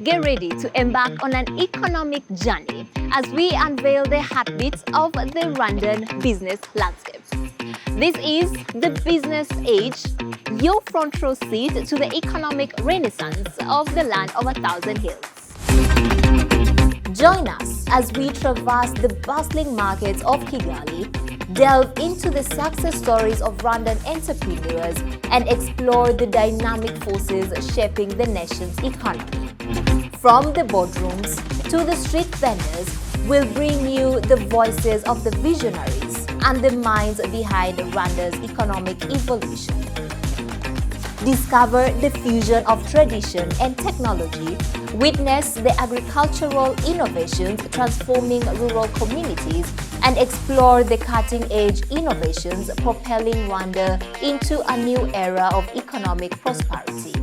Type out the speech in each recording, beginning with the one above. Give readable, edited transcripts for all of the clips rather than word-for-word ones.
Get ready to embark on an economic journey as we unveil the heartbeats of the Rwandan business landscapes. This is the Business Age, your front row seat to the economic renaissance of the land of 1,000 hills. Join us as we traverse the bustling markets of Kigali, delve into the success stories of Rwandan entrepreneurs, and explore the dynamic forces shaping the nation's economy. From the boardrooms to the street vendors, we'll bring you the voices of the visionaries and the minds behind Rwanda's economic evolution. Discover the fusion of tradition and technology, witness the agricultural innovations transforming rural communities, and explore the cutting-edge innovations propelling Rwanda into a new era of economic prosperity.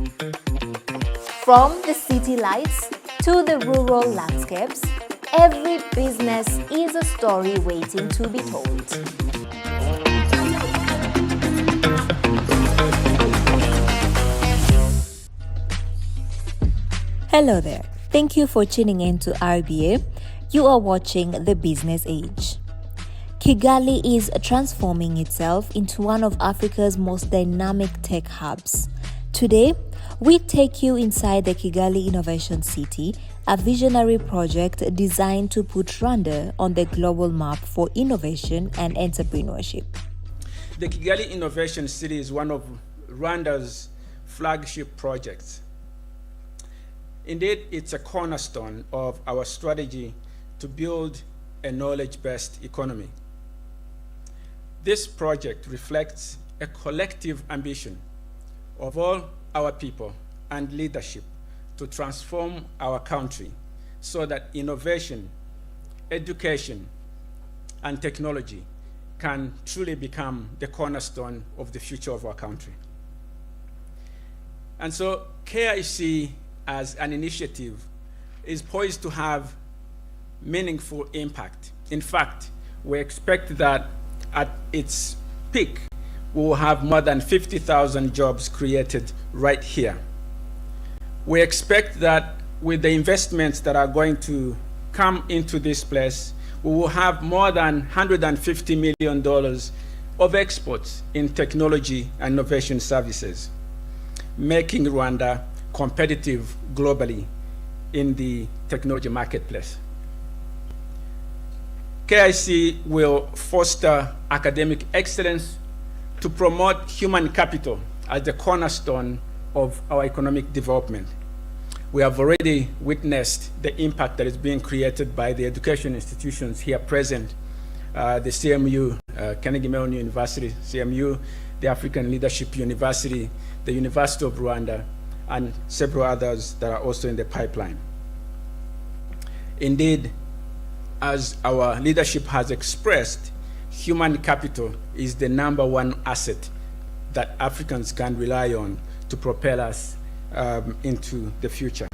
From the city lights to the rural landscapes, every business is a story waiting to be told. Hello there. Thank you for tuning in to RBA. You are watching The Business Age. Kigali is transforming itself into one of Africa's most dynamic tech hubs. Today, we take you inside the Kigali Innovation City, a visionary project designed to put Rwanda on the global map for innovation and entrepreneurship. The Kigali Innovation City is one of Rwanda's flagship projects. Indeed, it's a cornerstone of our strategy to build a knowledge-based economy. This project reflects a collective ambition of all our people and leadership to transform our country so that innovation, education, and technology can truly become the cornerstone of the future of our country. And so KIC as an initiative is poised to have meaningful impact. In fact, we expect that at its peak, we will have more than 50,000 jobs created right here. We expect that with the investments that are going to come into this place, we will have more than $150 million of exports in technology and innovation services, making Rwanda competitive globally in the technology marketplace. KIC will foster academic excellence to promote human capital as the cornerstone of our economic development. We have already witnessed the impact that is being created by the education institutions here present, the CMU, Carnegie Mellon University, CMU, the African Leadership University, the University of Rwanda, and several others that are also in the pipeline. Indeed, as our leadership has expressed, human capital is the #1 asset that Africans can rely on to propel us into the future.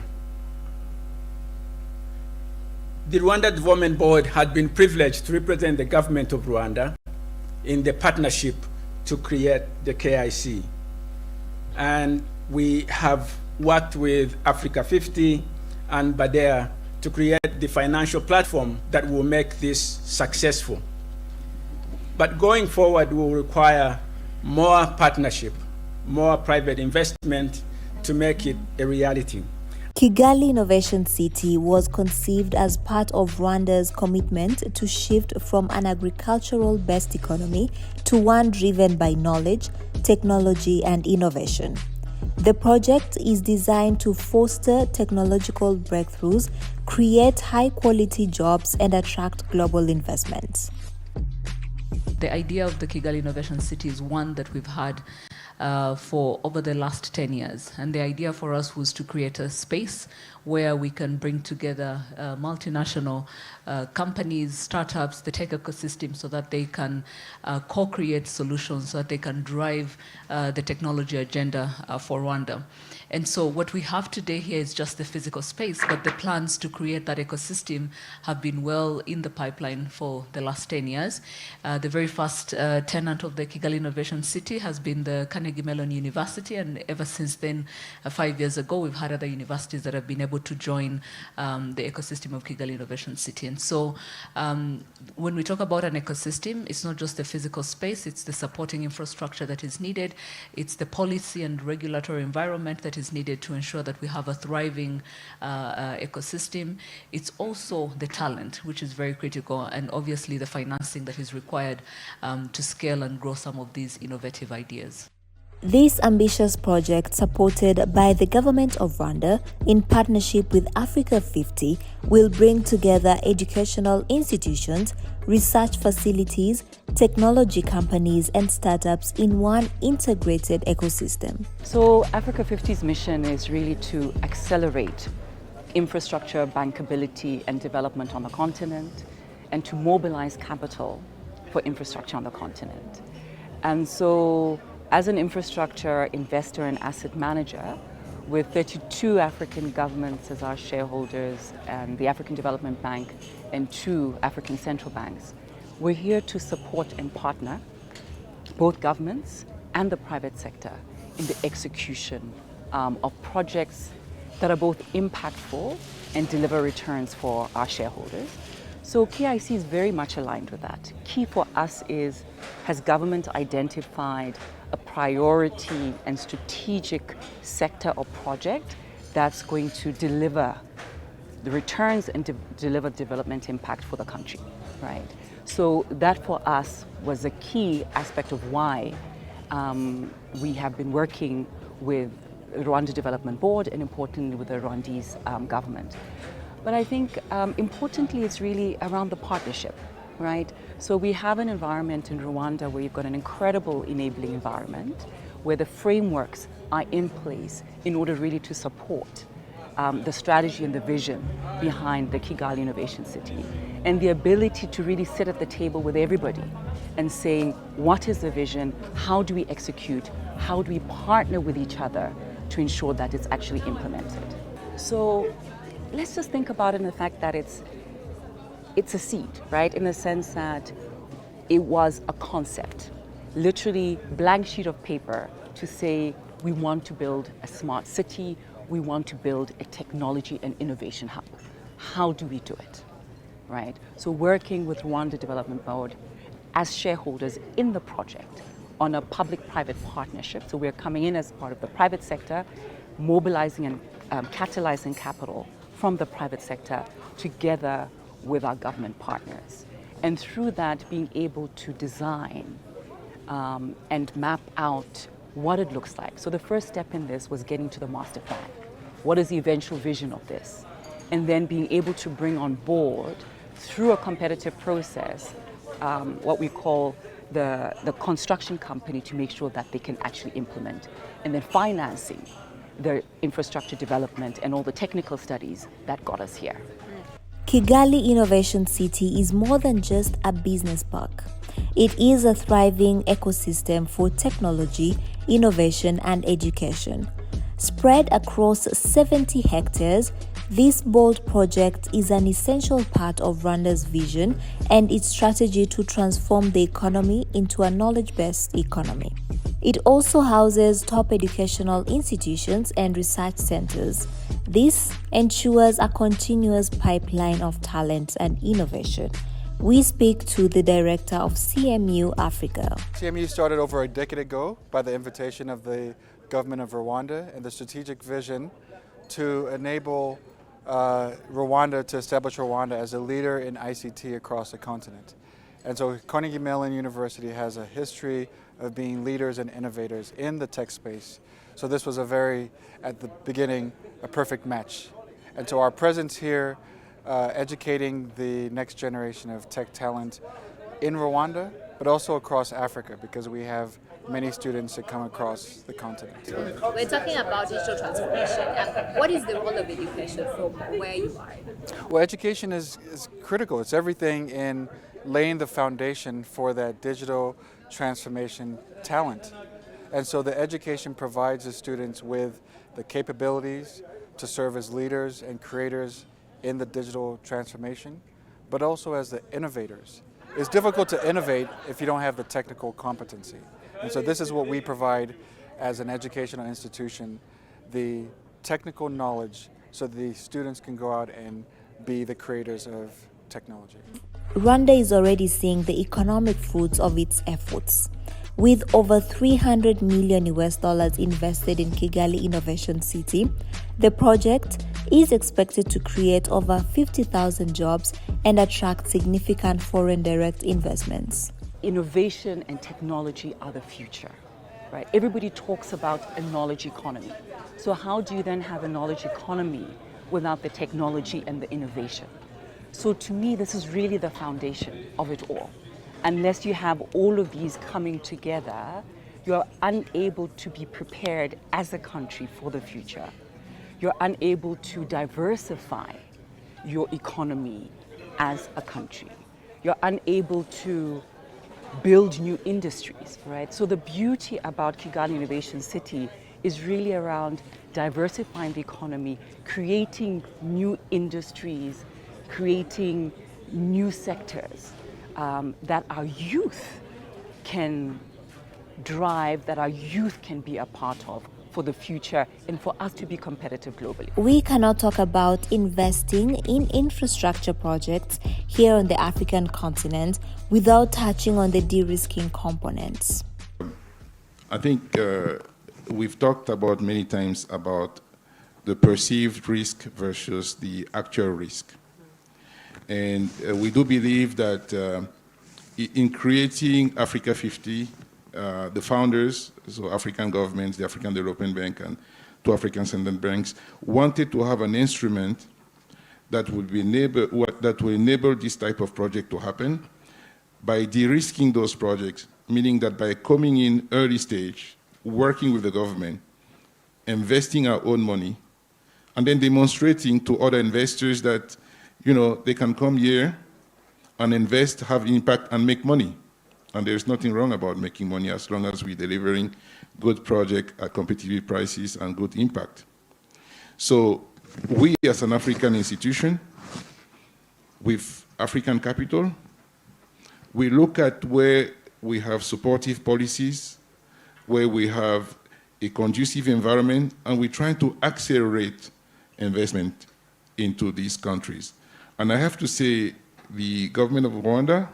The Rwanda Development Board had been privileged to represent the government of Rwanda in the partnership to create the KIC. And we have worked with Africa 50 and Badea to create the financial platform that will make this successful. But going forward will require more partnership, more private investment to make it a reality. Kigali Innovation City was conceived as part of Rwanda's commitment to shift from an agricultural-based economy to one driven by knowledge, technology, and innovation. The project is designed to foster technological breakthroughs, create high-quality jobs, and attract global investments. The idea of the Kigali Innovation City is one that we've had for over the last 10 years. And the idea for us was to create a space where we can bring together multinational companies, startups, the tech ecosystem, so that they can co-create solutions, so that they can drive the technology agenda for Rwanda. And so what we have today here is just the physical space, but the plans to create that ecosystem have been well in the pipeline for the last 10 years. The very first tenant of the Kigali Innovation City has been the Carnegie Carnegie Mellon University, and ever since then, 5 years ago, we've had other universities that have been able to join the ecosystem of Kigali Innovation City. And so when we talk about an ecosystem, it's not just the physical space, it's the supporting infrastructure that is needed, it's the policy and regulatory environment that is needed to ensure that we have a thriving ecosystem. It's also the talent, which is very critical, and obviously the financing that is required to scale and grow some of these innovative ideas. This ambitious project, supported by the government of Rwanda in partnership with Africa 50, will bring together educational institutions, research facilities, technology companies, and startups in one integrated ecosystem. So Africa 50's mission is really to accelerate infrastructure, bankability, and development on the continent, and to mobilize capital for infrastructure on the continent. And so, as an infrastructure investor and asset manager, with 32 African governments as our shareholders and the African Development Bank and 2 African central banks, we're here to support and partner both governments and the private sector in the execution of projects that are both impactful and deliver returns for our shareholders. So KIC is very much aligned with that. Key for us is, has government identified a priority and strategic sector or project that's going to deliver the returns and deliver development impact for the country, right? So that for us was a key aspect of why we have been working with the Rwanda Development Board and importantly with the Rwandese government. But I think importantly it's really around the partnership, right? So we have an environment in Rwanda where you've got an incredible enabling environment where the frameworks are in place in order really to support the strategy and the vision behind the Kigali Innovation City, and the ability to really sit at the table with everybody and saying, what is the vision, how do we execute, how do we partner with each other to ensure that it's actually implemented. So let's just think about it in the fact that it's a seed, right? In the sense that it was a concept, literally blank sheet of paper to say, we want to build a smart city, we want to build a technology and innovation hub. How do we do it, right? So working with Rwanda Development Board as shareholders in the project on a public-private partnership. So we're coming in as part of the private sector, mobilizing and catalyzing capital from the private sector together with our government partners. And through that, being able to design and map out what it looks like. So the first step in this was getting to the master plan. What is the eventual vision of this? And then being able to bring on board, through a competitive process, what we call the construction company to make sure that they can actually implement. And then financing the infrastructure development and all the technical studies that got us here. Kigali Innovation City is more than just a business park. It is a thriving ecosystem for technology, innovation, and education. Spread across 70 hectares, this bold project is an essential part of Rwanda's vision and its strategy to transform the economy into a knowledge-based economy. It also houses top educational institutions and research centers. This ensures a continuous pipeline of talent and innovation. We speak to the director of CMU Africa. CMU started over a decade ago by the invitation of the government of Rwanda and the strategic vision to enable Rwanda to establish Rwanda as a leader in ICT across the continent. And so Carnegie Mellon University has a history of being leaders and innovators in the tech space. So this was at the beginning, a perfect match. And so our presence here, educating the next generation of tech talent in Rwanda, but also across Africa, because we have many students that come across the continent. We're talking about digital transformation. What is the role of education from where you are? Well, education is critical. It's everything in laying the foundation for that digital transformation talent. And so the education provides the students with the capabilities to serve as leaders and creators in the digital transformation, but also as the innovators. It's difficult to innovate if you don't have the technical competency. And so this is what we provide as an educational institution the technical knowledge so the students can go out and be the creators of technology. Rwanda is already seeing the economic fruits of its efforts. With over $300 million invested in Kigali Innovation City, the project is expected to create over 50,000 jobs and attract significant foreign direct investments. Innovation and technology are the future, right? Everybody talks about a knowledge economy. So how do you then have a knowledge economy without the technology and the innovation? So to me, this is really the foundation of it all. Unless you have all of these coming together, you're unable to be prepared as a country for the future. You're unable to diversify your economy as a country. You're unable to build new industries, right? So the beauty about Kigali Innovation City is really around diversifying the economy, creating new industries, creating new sectors that our youth can drive, that our youth can be a part of for the future and for us to be competitive globally. We cannot talk about investing in infrastructure projects here on the African continent without touching on the de-risking components. I think we've talked about many times about the perceived risk versus the actual risk. And we do believe that in creating Africa 50, the founders, so African governments, the African Development Bank, and two African central banks, wanted to have an instrument that would enable this type of project to happen by de-risking those projects, meaning that by coming in early stage, working with the government, investing our own money, and then demonstrating to other investors that, you know, they can come here and invest, have impact, and make money. And there's nothing wrong about making money as long as we're delivering good project at competitive prices and good impact. So we as an African institution with African capital, we look at where we have supportive policies, where we have a conducive environment, and we're trying to accelerate investment into these countries. And I have to say, the government of Rwanda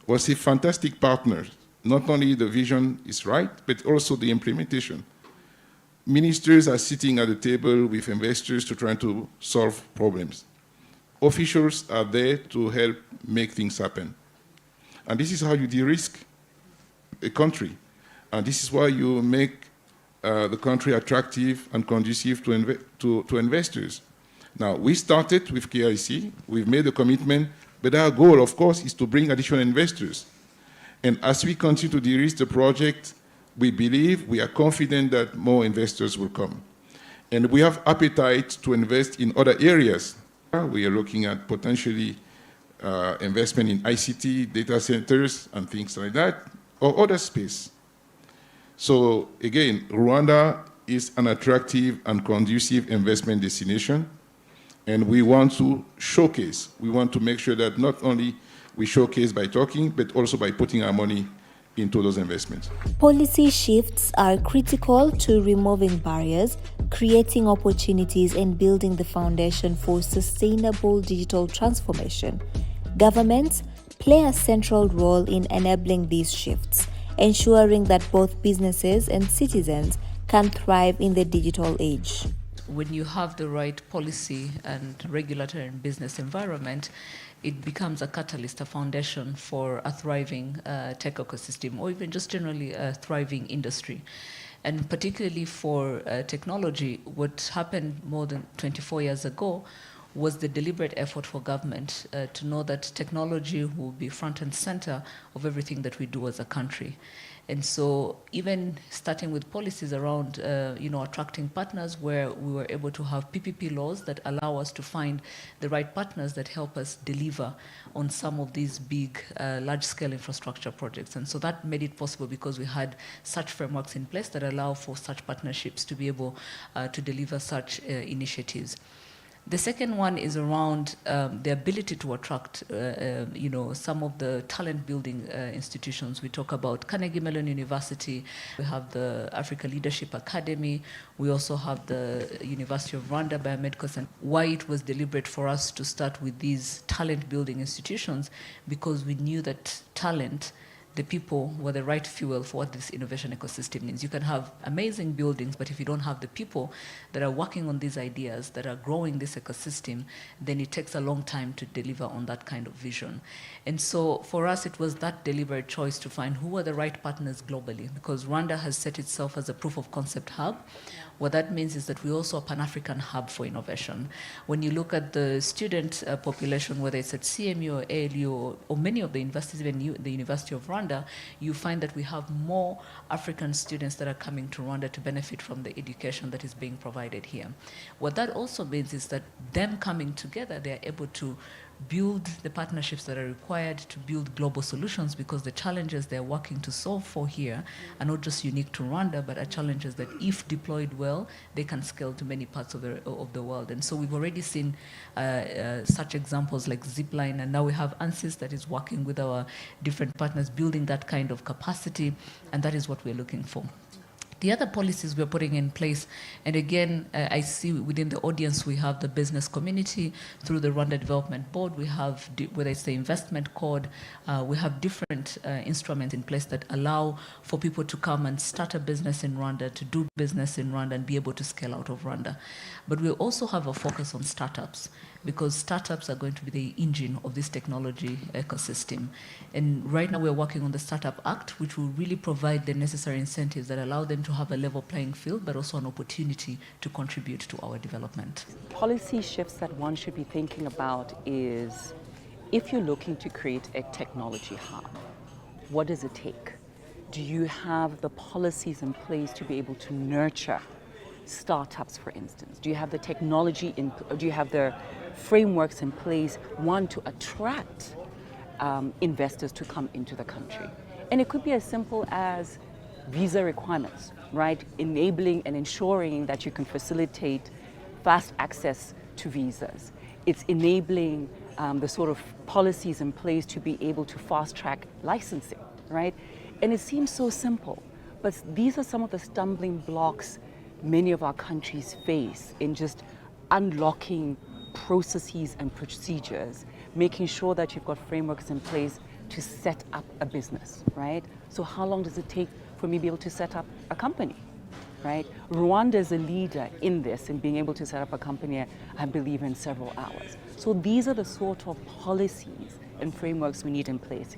was a fantastic partner. Not only the vision is right, but also the implementation. Ministers are sitting at the table with investors to try to solve problems. Officials are there to help make things happen. And this is how you de-risk a country. And this is why you make the country attractive and conducive to investors. Now, we started with KIC, we've made a commitment, but our goal, of course, is to bring additional investors. And as we continue to de-risk the project, we believe, we are confident that more investors will come. And we have appetite to invest in other areas. We are looking at potentially investment in ICT, data centers, and things like that, or other space. So again, Rwanda is an attractive and conducive investment destination. And we want to showcase, we want to make sure that not only we showcase by talking, but also by putting our money into those investments. Policy shifts are critical to removing barriers, creating opportunities, and building the foundation for sustainable digital transformation. Governments play a central role in enabling these shifts, ensuring that both businesses and citizens can thrive in the digital age. When you have the right policy and regulatory and business environment, it becomes a catalyst, a foundation for a thriving tech ecosystem, or even just generally a thriving industry. And particularly for technology, what happened more than 24 years ago was the deliberate effort for government to know that technology will be front and center of everything that we do as a country. And so even starting with policies around attracting partners, where we were able to have PPP laws that allow us to find the right partners that help us deliver on some of these big, large-scale infrastructure projects. And so that made it possible because we had such frameworks in place that allow for such partnerships to be able to deliver such initiatives. The second one is around the ability to attract, some of the talent building institutions. We talk about Carnegie Mellon University. We have the Africa Leadership Academy. We also have the University of Rwanda Biomedical Center. Why it was deliberate for us to start with these talent building institutions, because we knew that talent, the people, were the right fuel for what this innovation ecosystem needs. You can have amazing buildings, but if you don't have the people that are working on these ideas, that are growing this ecosystem, then it takes a long time to deliver on that kind of vision. And so for us, it was that deliberate choice to find who are the right partners globally, because Rwanda has set itself as a proof of concept hub. What that means is that we're also a Pan-African hub for innovation. When you look at the student population, whether it's at CMU or ALU or many of the universities, even the University of Rwanda, you find that we have more African students that are coming to Rwanda to benefit from the education that is being provided here. What that also means is that them coming together, they are able to build the partnerships that are required to build global solutions, because the challenges they're working to solve for here are not just unique to Rwanda, but are challenges that, if deployed well, they can scale to many parts of the world. And so we've already seen such examples like Zipline, and now we have ANSYS that is working with our different partners, building that kind of capacity, and that is what we're looking for. The other policies we're putting in place, and again, I see within the audience we have the business community through the Rwanda Development Board. We have, whether it's the investment code, we have different instruments in place that allow for people to come and start a business in Rwanda, to do business in Rwanda, and be able to scale out of Rwanda. But we also have a focus on startups, because startups are going to be the engine of this technology ecosystem. And right now we're working on the Startup Act, which will really provide the necessary incentives that allow them to have a level playing field, but also an opportunity to contribute to our development. Policy shifts that one should be thinking about is, if you're looking to create a technology hub, what does it take? Do you have the policies in place to be able to nurture startups, for instance? Do you have the technology do you have the frameworks in place, one, to attract investors to come into the country? And it could be as simple as visa requirements, right? Enabling and ensuring that you can facilitate fast access to visas. It's enabling the sort of policies in place to be able to fast track licensing, right? And it seems so simple, but these are some of the stumbling blocks many of our countries face in just unlocking processes and procedures, making sure that you've got frameworks in place to set up a business, right? So how long does it take for me to be able to set up a company, right? Rwanda is a leader in this, in being able to set up a company, I believe, in several hours. So these are the sort of policies and frameworks we need in place,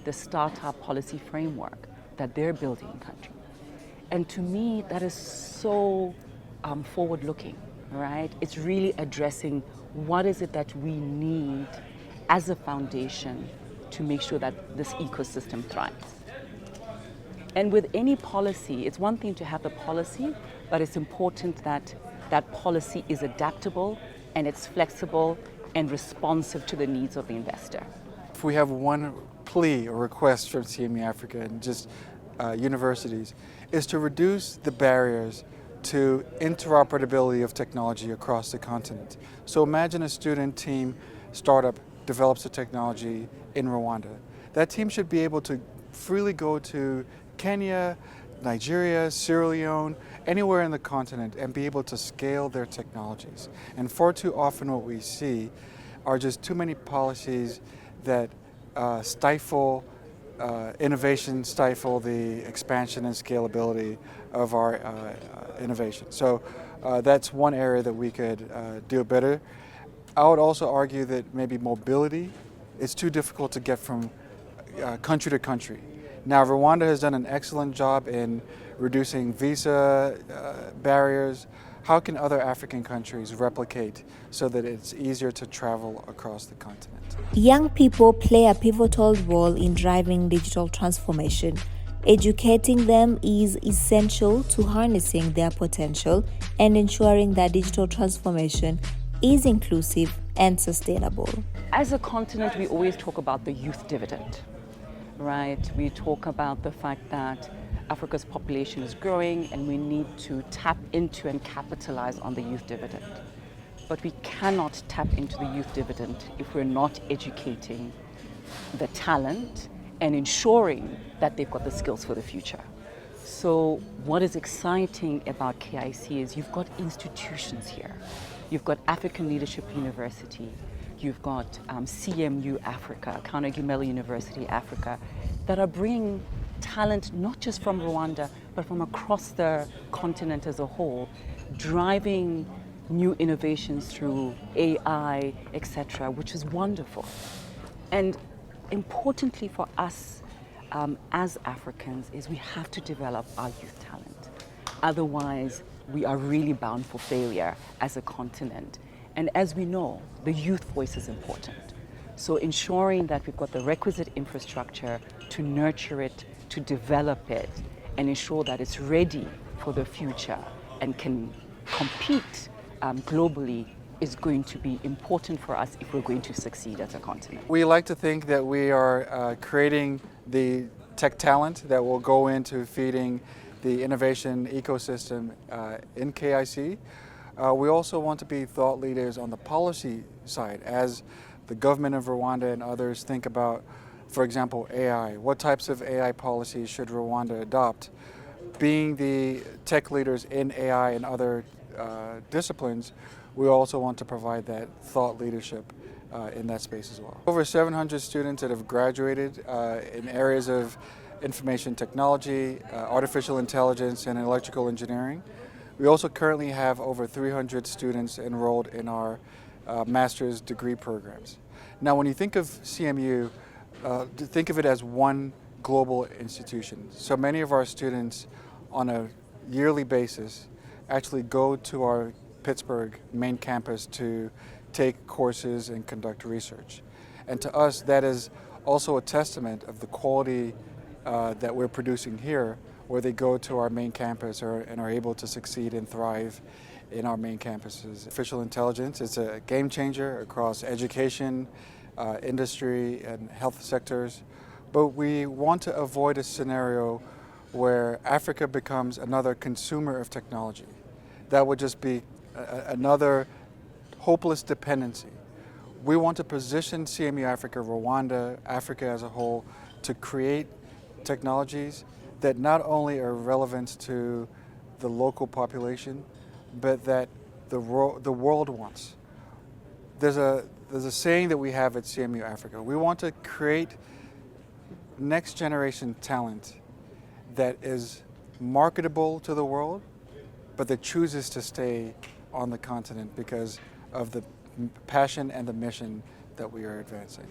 the startup policy framework that they're building in country. And to me, that is so forward-looking, right? It's really addressing what is it that we need as a foundation to make sure that this ecosystem thrives. And with any policy, it's one thing to have the policy, but it's important that that policy is adaptable and it's flexible and responsive to the needs of the investor. If we have one plea or request from CME Africa and just universities, is to reduce the barriers to interoperability of technology across the continent. So imagine a student team startup develops a technology in Rwanda. That team should be able to freely go to Kenya, Nigeria, Sierra Leone, anywhere in the continent, and be able to scale their technologies. And far too often what we see are just too many policies that stifle innovation, stifle the expansion and scalability of our innovation. So that's one area that we could do better. I would also argue that maybe mobility is too difficult to get from country to country. Now, Rwanda has done an excellent job in reducing visa barriers. How can other African countries replicate so that it's easier to travel across the continent? Young people play a pivotal role in driving digital transformation. Educating them is essential to harnessing their potential and ensuring that digital transformation is inclusive and sustainable. As a continent, we always talk about the youth dividend, right? We talk about the fact that Africa's population is growing and we need to tap into and capitalize on the youth dividend. but we cannot tap into the youth dividend if we're not educating the talent and ensuring that they've got the skills for the future. So what is exciting about KIC is you've got institutions here. You've got African Leadership University, you've got CMU Africa, Carnegie Mellon University Africa, that are bringing talent not just from Rwanda, but from across the continent as a whole, driving new innovations through AI, etc., which is wonderful. And importantly for us as Africans is we have to develop our youth talent. Otherwise, we are really bound for failure as a continent. And as we know, the youth voice is important. So ensuring that we've got the requisite infrastructure to nurture it, to develop it, and ensure that it's ready for the future and can compete globally is going to be important for us if we're going to succeed as a continent. We like to think that we are creating the tech talent that will go into feeding the innovation ecosystem in KIC. We also want to be thought leaders on the policy side as the government of Rwanda and others think about, for example, AI. What types of AI policies should Rwanda adopt? Being the tech leaders in AI and other disciplines, we also want to provide that thought leadership in that space as well. Over 700 students that have graduated in areas of information technology, artificial intelligence, and electrical engineering. We also currently have over 300 students enrolled in our master's degree programs. Now, when you think of CMU, think of it as one global institution. So many of our students on a yearly basis actually go to our Pittsburgh main campus to take courses and conduct research. And to us, that is also a testament of the quality that we're producing here, where they go to our main campus and are able to succeed and thrive in our main campuses. Artificial intelligence is a game changer across education, industry, and health sectors. But we want to avoid a scenario where Africa becomes another consumer of technology. That would just be another hopeless dependency. We want to position CMU Africa, Rwanda, Africa as a whole, to create technologies that not only are relevant to the local population, but that the world wants. There's a saying that we have at CMU Africa. We want to create next generation talent that is marketable to the world, but that chooses to stay on the continent because of the passion and the mission that we are advancing.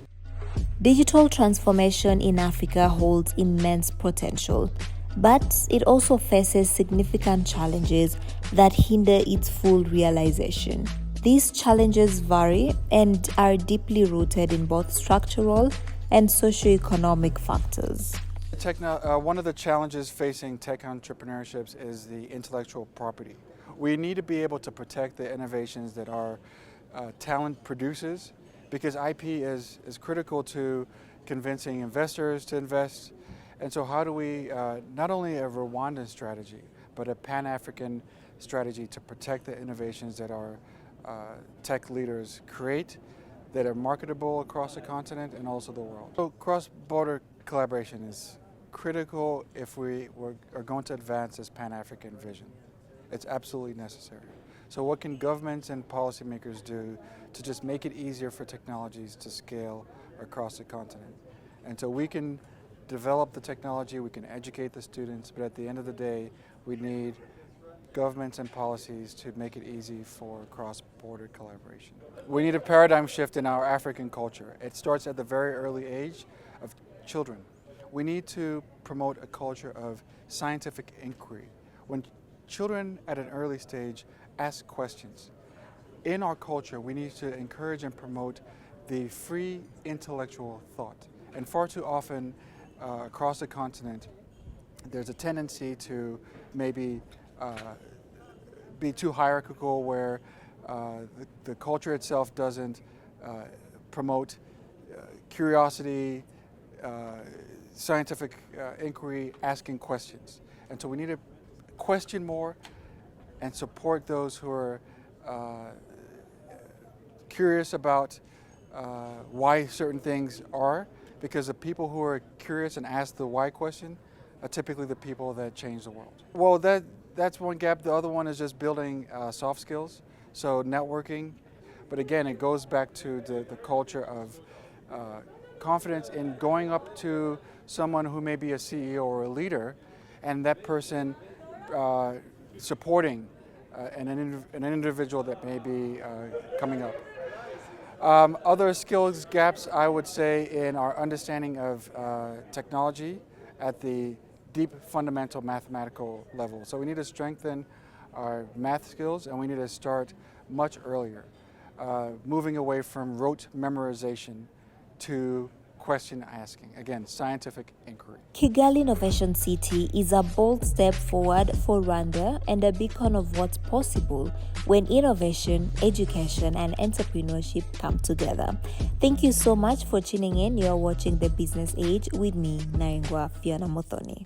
Digital transformation in Africa holds immense potential, but it also faces significant challenges that hinder its full realization. These challenges vary and are deeply rooted in both structural and socio-economic factors. One of the challenges facing tech entrepreneurships is the intellectual property. We need to be able to protect the innovations that our talent produces, because IP is critical to convincing investors to invest. And so how do we, not only a Rwandan strategy, but a Pan-African strategy to protect the innovations that our tech leaders create, that are marketable across the continent and also the world. So cross-border collaboration is critical if we are going to advance this Pan-African vision. It's absolutely necessary. So what can governments and policymakers do to just make it easier for technologies to scale across the continent? And so we can develop the technology, we can educate the students, but at the end of the day, we need governments and policies to make it easy for cross-border collaboration. We need a paradigm shift in our African culture. It starts at the very early age of children. We need to promote a culture of scientific inquiry. When children at an early stage ask questions, in our culture, we need to encourage and promote the free intellectual thought. And far too often, across the continent, there's a tendency to maybe be too hierarchical, where the culture itself doesn't promote curiosity, scientific inquiry, asking questions. And so we need to question more and support those who are curious about why certain things are, because the people who are curious and ask the why question are typically the people that change the world. Well, that's one gap. The other one is just building soft skills, so networking. But again, it goes back to the culture of confidence in going up to someone who may be a CEO or a leader, and that person supporting an individual that may be coming up. Other skills gaps, I would say, in our understanding of technology at the deep fundamental mathematical level. So we need to strengthen our math skills, and we need to start much earlier, moving away from rote memorization to question asking. Again, scientific inquiry. Kigali Innovation City is a bold step forward for Rwanda and a beacon of what's possible when innovation, education, and entrepreneurship come together. Thank you so much for tuning in. You're watching The Business Age with me, Naringwa Fiona Muthoni.